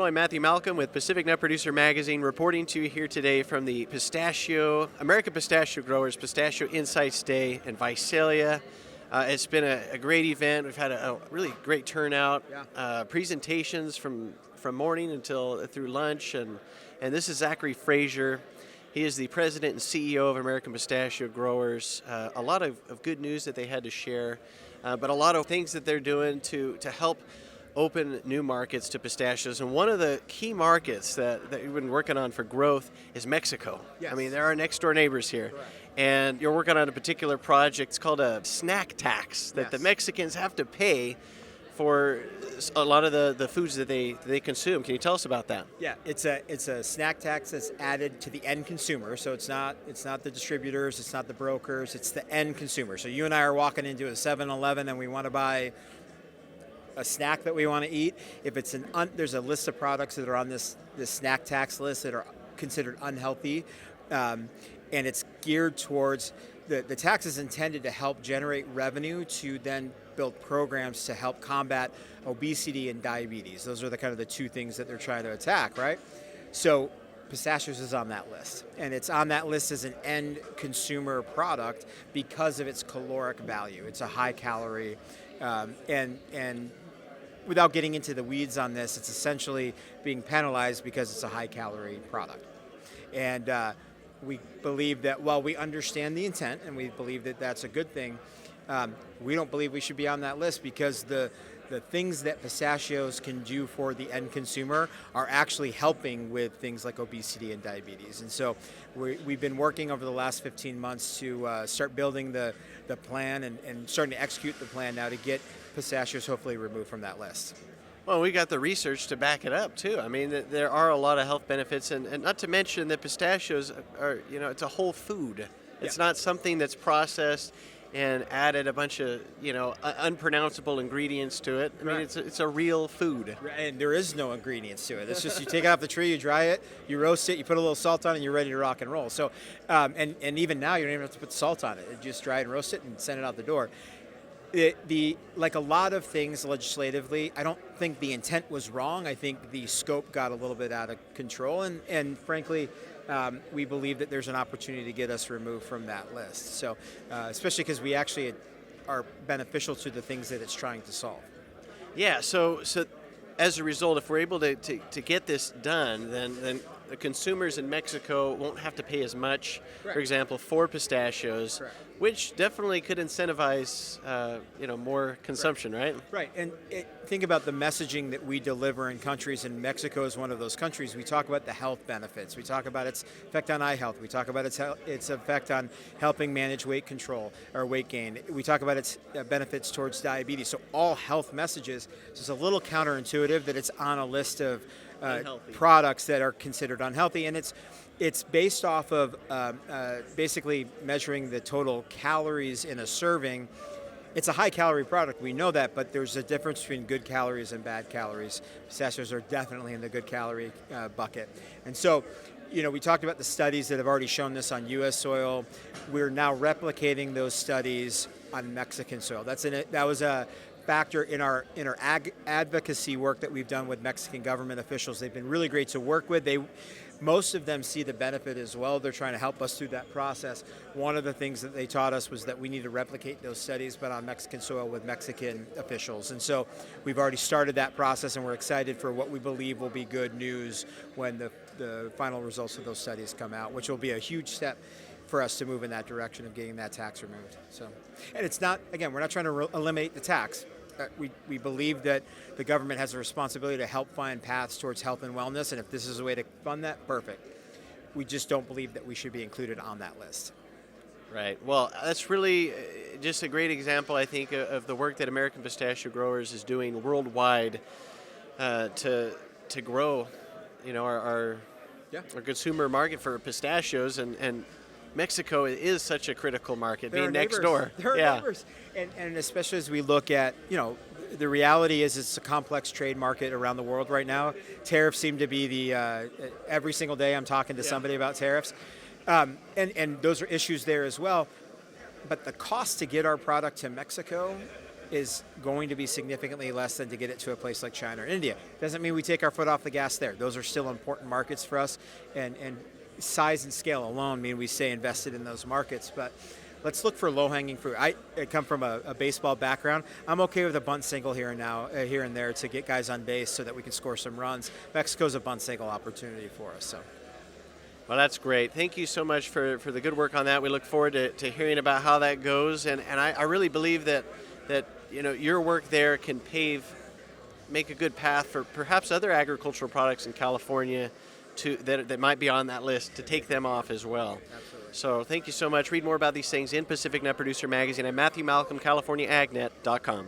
Well, I'm Matthew Malcolm with Pacific Nut Producer Magazine, reporting to you here today from the American Pistachio Growers Pistachio Insights Day in Visalia. It's been a great event. We've had a really great turnout. Presentations from morning until through lunch, and this is Zachary Fraser. He is the president and CEO of American Pistachio Growers. A lot of good news that they had to share, but a lot of things that they're doing to help open new markets to pistachios. And one of the key markets that we've been working on for growth is Mexico. Yes. I mean, they're our next door neighbors here. Correct. And you're working on a particular project. It's called a snack tax that the Mexicans have to pay for a lot of the foods that they consume. Can you tell us about that? Yeah, it's a snack tax that's added to the end consumer. So it's not the distributors, it's not the brokers, it's the end consumer. So you and I are walking into a 7-Eleven and we want to buy a snack that we want to eat. If it's there's a list of products that are on this snack tax list that are considered unhealthy, and it's geared towards the tax is intended to help generate revenue to then build programs to help combat obesity and diabetes. Those are the two things that they're trying to attack, right? So pistachios is on that list, and it's on that list as an end consumer product because of its caloric value. It's a high calorie, and without getting into the weeds on this, it's essentially being penalized because it's a high-calorie product. And we believe that while we understand the intent and we believe that that's a good thing, we don't believe we should be on that list because the things that pistachios can do for the end consumer are actually helping with things like obesity and diabetes. And so we've been working over the last 15 months to start building the plan and starting to execute the plan now to get pistachios hopefully removed from that list. Well, we got the research to back it up too. I mean, there are a lot of health benefits, and not to mention that pistachios are, it's a whole food. It's not something that's processed and added a bunch of, unpronounceable ingredients to it. I mean, it's a real food. And there is no ingredients to it. It's just you take it off the tree, you dry it, you roast it, you put a little salt on it, and you're ready to rock and roll. So, and even now, you don't even have to put salt on it. You just dry it and roast it and send it out the door. Like a lot of things legislatively, I don't think the intent was wrong. I think the scope got a little bit out of control, and frankly, we believe that there's an opportunity to get us removed from that list. So, especially because we actually are beneficial to the things that it's trying to solve. Yeah. So as a result, if we're able to get this done, then the consumers in Mexico won't have to pay as much, for example, for pistachios, which definitely could incentivize, more consumption, right? Right, and think about the messaging that we deliver in countries, and Mexico is one of those countries. We talk about the health benefits. We talk about its effect on eye health. We talk about its effect on helping manage weight control or weight gain. We talk about its benefits towards diabetes. So all health messages. So it's a little counterintuitive that it's on a list of products that are considered unhealthy, and it's based off of basically measuring the total calories in a serving. It's a high-calorie product, we know that, but there's a difference between good calories and bad calories. Pistachios are definitely in the good calorie bucket. And so, we talked about the studies that have already shown this on U.S. soil. We're now replicating those studies on Mexican soil. That was a factor in our advocacy work that we've done with Mexican government officials. They've been really great to work with. Most of them see the benefit as well. They're trying to help us through that process. One of the things that they taught us was that we need to replicate those studies, but on Mexican soil with Mexican officials. And so we've already started that process, and we're excited for what we believe will be good news when the final results of those studies come out, which will be a huge step for us to move in that direction of getting that tax removed. So, and it's not, again, we're not trying to eliminate the tax. We believe that the government has a responsibility to help find paths towards health and wellness, and if this is a way to fund that, perfect. We just don't believe that we should be included on that list. Right. Well, that's really just a great example, I think, of the work that American Pistachio Growers is doing worldwide to grow, our consumer market for pistachios, and Mexico is such a critical market, being next door. They're neighbors. And especially as we look at, the reality is it's a complex trade market around the world right now. Tariffs seem to be every single day I'm talking to somebody about tariffs. And those are issues there as well. But the cost to get our product to Mexico is going to be significantly less than to get it to a place like China or India. Doesn't mean we take our foot off the gas there. Those are still important markets for us, and size and scale alone mean we stay invested in those markets. But let's look for low-hanging fruit. I come from a baseball background. I'm okay with a bunt single here and there to get guys on base so that we can score some runs. Mexico's a bunt single opportunity for us. So. Well, that's great. Thank you so much for the good work on that. We look forward to hearing about how that goes, and I really believe that your work there can make a good path for perhaps other agricultural products in California that might be on that list to take them off as well. Absolutely. So thank you so much. Read more about these things in Pacific Nut Producer Magazine at Matthew Malcolm, CaliforniaAgNet.com.